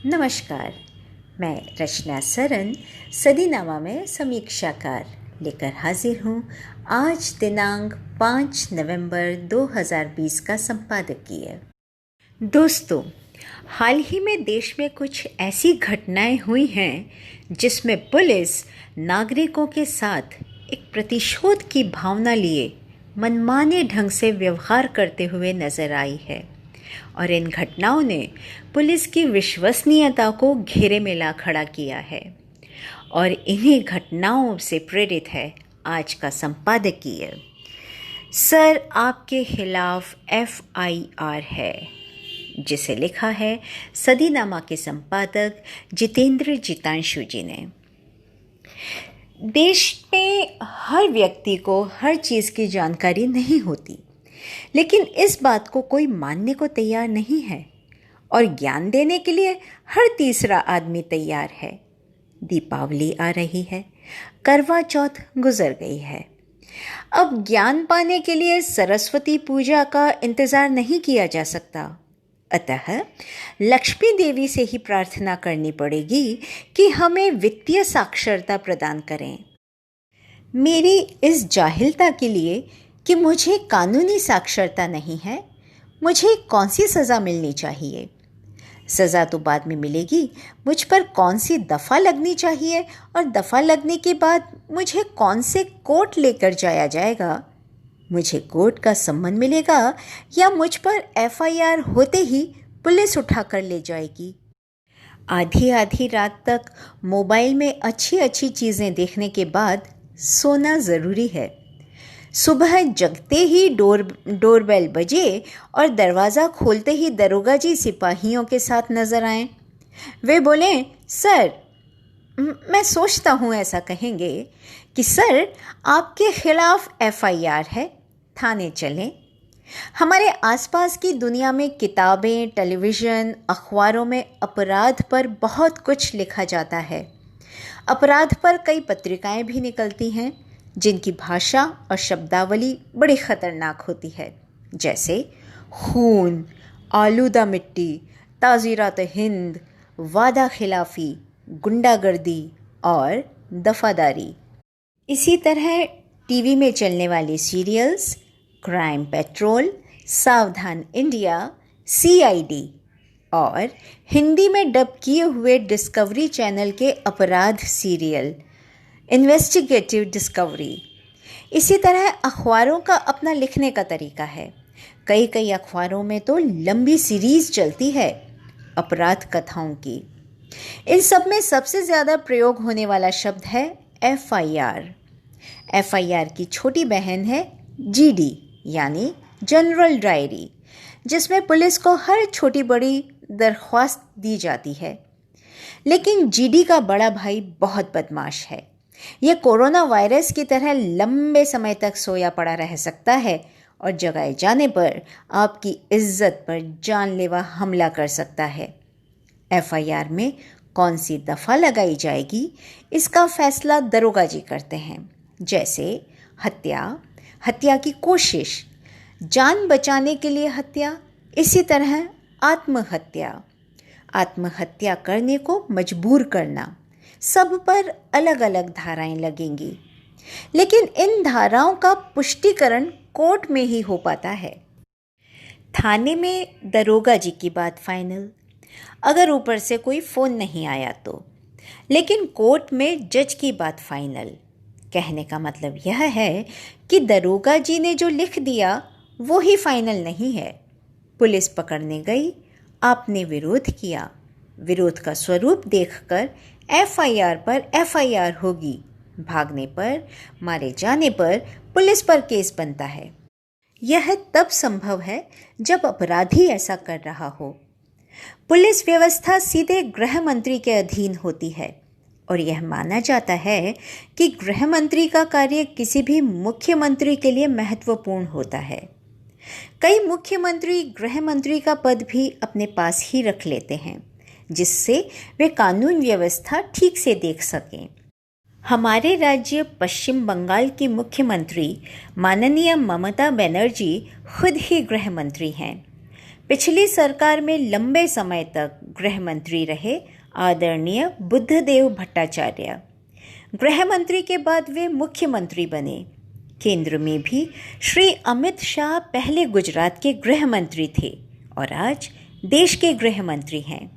नमस्कार। मैं रचना सरन सदीनामा में समीक्षाकार लेकर हाजिर हूँ आज दिनांक 5 नवंबर 2020 का संपादकीय। दोस्तों, हाल ही में देश में कुछ ऐसी घटनाएं हुई हैं जिसमें पुलिस नागरिकों के साथ एक प्रतिशोध की भावना लिए मनमाने ढंग से व्यवहार करते हुए नजर आई है और इन घटनाओं ने पुलिस की विश्वसनीयता को घेरे में ला खड़ा किया है और इन्हीं घटनाओं से प्रेरित है आज का संपादकीय। सर, आपके खिलाफ FIR है, जिसे लिखा है सदीनामा के संपादक जितेंद्र जितांशु जी ने। देश में हर व्यक्ति को हर चीज़ की जानकारी नहीं होती, लेकिन इस बात को कोई मानने को तैयार नहीं है और ज्ञान देने के लिए हर तीसरा आदमी तैयार है। दीपावली आ रही है, करवा चौथ गुजर गई है। अब ज्ञान पाने के लिए सरस्वती पूजा का इंतज़ार नहीं किया जा सकता, अतः लक्ष्मी देवी से ही प्रार्थना करनी पड़ेगी कि हमें वित्तीय साक्षरता प्रदान करें। मेरी इस जाहिलता के लिए कि मुझे कानूनी साक्षरता नहीं है, मुझे कौन सी सज़ा मिलनी चाहिए? सज़ा तो बाद में मिलेगी, मुझ पर कौन सी दफ़ा लगनी चाहिए और दफ़ा लगने के बाद मुझे कौन से कोर्ट लेकर जाया जाएगा? मुझे कोर्ट का सम्मन मिलेगा या मुझ पर FIR होते ही पुलिस उठा कर ले जाएगी? आधी आधी रात तक मोबाइल में अच्छी अच्छी चीज़ें देखने के बाद सोना ज़रूरी है। सुबह जगते ही डोरबेल बजे और दरवाज़ा खोलते ही दरोगा जी सिपाहियों के साथ नज़र आए। वे बोले, सर, मैं सोचता हूँ ऐसा कहेंगे कि सर, आपके खिलाफ FIR है, थाने चलें। हमारे आसपास की दुनिया में किताबें, टेलीविज़न, अखबारों में अपराध पर बहुत कुछ लिखा जाता है। अपराध पर कई पत्रिकाएं भी निकलती हैं जिनकी भाषा और शब्दावली बड़ी ख़तरनाक होती है, जैसे खून, आलूदा मिट्टी, ताज़ीरात हिंद, वादा खिलाफ़ी, गुंडागर्दी और दफ़ादारी। इसी तरह टीवी में चलने वाली सीरियल्स क्राइम पेट्रोल, सावधान इंडिया, CID और हिंदी में डब किए हुए डिस्कवरी चैनल के अपराध सीरियल इन्वेस्टिगेटिव डिस्कवरी। इसी तरह अखबारों का अपना लिखने का तरीका है। कई अखबारों में तो लंबी सीरीज़ चलती है अपराध कथाओं की। इन सब में सबसे ज़्यादा प्रयोग होने वाला शब्द है FIR। FIR की छोटी बहन है GD यानी जनरल डायरी, जिसमें पुलिस को हर छोटी बड़ी दरख्वास्त दी जाती है। लेकिन GD का बड़ा भाई बहुत बदमाश है। यह कोरोना वायरस की तरह लंबे समय तक सोया पड़ा रह सकता है और जगाए जाने पर आपकी इज्जत पर जानलेवा हमला कर सकता है। FIR में कौन सी दफ़ा लगाई जाएगी, इसका फैसला दरोगा जी करते हैं, जैसे हत्या की कोशिश, जान बचाने के लिए हत्या, इसी तरह आत्महत्या करने को मजबूर करना, सब पर अलग अलग धाराएं लगेंगी। लेकिन इन धाराओं का पुष्टिकरण कोर्ट में ही हो पाता है। थाने में दरोगा जी की बात फाइनल, अगर ऊपर से कोई फ़ोन नहीं आया तो। लेकिन कोर्ट में जज की बात फाइनल। कहने का मतलब यह है कि दरोगा जी ने जो लिख दिया वो ही फाइनल नहीं है। पुलिस पकड़ने गई, आपने विरोध किया, विरोध का स्वरूप देखकर FIR पर FIR होगी, भागने पर, मारे जाने पर पुलिस पर केस बनता है। यह तब संभव है जब अपराधी ऐसा कर रहा हो। पुलिस व्यवस्था सीधे गृह मंत्री के अधीन होती है और यह माना जाता है कि गृह मंत्री का कार्य किसी भी मुख्यमंत्री के लिए महत्वपूर्ण होता है। कई मुख्यमंत्री गृह मंत्री का पद भी अपने पास ही रख लेते हैं, जिससे वे कानून व्यवस्था ठीक से देख सकें। हमारे राज्य पश्चिम बंगाल की मुख्यमंत्री माननीय ममता बनर्जी खुद ही गृह मंत्री हैं। पिछली सरकार में लंबे समय तक गृह मंत्री रहे आदरणीय बुद्धदेव भट्टाचार्य। गृह मंत्री के बाद वे मुख्यमंत्री बने। केंद्र में भी श्री अमित शाह पहले गुजरात के गृह मंत्री थे और आज देश के गृह मंत्री हैं।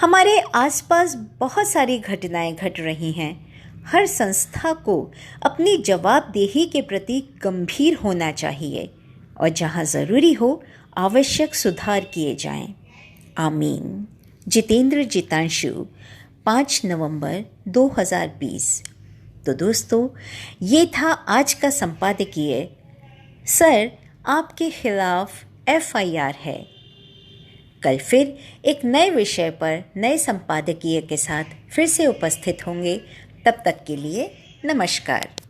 हमारे आसपास बहुत सारी घटनाएं घट रही हैं। हर संस्था को अपनी जवाबदेही के प्रति गंभीर होना चाहिए और जहां ज़रूरी हो आवश्यक सुधार किए जाएं। आमीन। जितेंद्र जितांशु, 5 नवंबर 2020। तो दोस्तों, ये था आज का संपादकीय। सर, आपके खिलाफ FIR है। कल फिर एक नए विषय पर नए संपादकीय के साथ फिर से उपस्थित होंगे। तब तक के लिए नमस्कार।